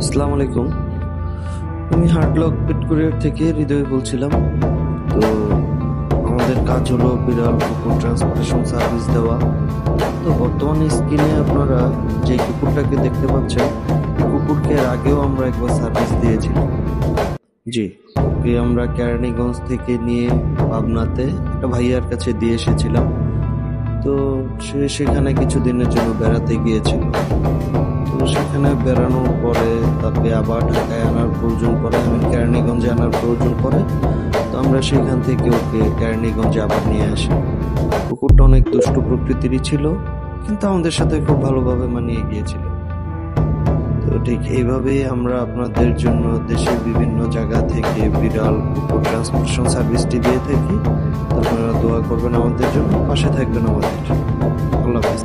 আসসালামু আলাইকুম। আমি হার্ডলক পেট কুরিয়ার থেকে হৃদয় বলছিলাম। তো আমাদের কাজ হলো বিড়াল কুকুর ট্রান্সপোর্টেশন সার্ভিস দেওয়া। তো বর্তমানে স্ক্রিনে আপনারা যে কুকুরটাকে দেখতে পাচ্ছেন, কুকুরকে এর আগেও আমরা একবার সার্ভিস দিয়েছিলাম। জি, ওকে আমরা কেরানীগঞ্জ থেকে নিয়ে পাবনাতে একটা ভাইয়ার কাছে দিয়ে এসেছিলাম। তো সে সেখানে কিছুদিনের জন্য বেড়াতে গিয়েছিল। তো সেখানে বেড়ানোর পরে তাকে আবার ঢাকায় আনার প্রয়োজন পড়ে, কেরানীগঞ্জে আনার প্রয়োজন পড়ে। তো আমরা সেখান থেকে ওকে কেরানীগঞ্জে আবার নিয়ে আসি। কুকুরটা অনেক দুষ্টু প্রকৃতিরই ছিল, কিন্তু আমাদের সাথে খুব ভালোভাবে মানিয়ে গিয়েছিল। তো ঠিক এইভাবেই আমরা আপনাদের জন্য দেশের বিভিন্ন জায়গা থেকে বিড়াল কুকুর ট্রান্সপোর্টেশন সার্ভিসটি দিয়ে থাকি। আপনারা দোয়া করবেন আমাদের জন্য, পাশে থাকবেন আমাদের। আল্লাহ হাফেজ।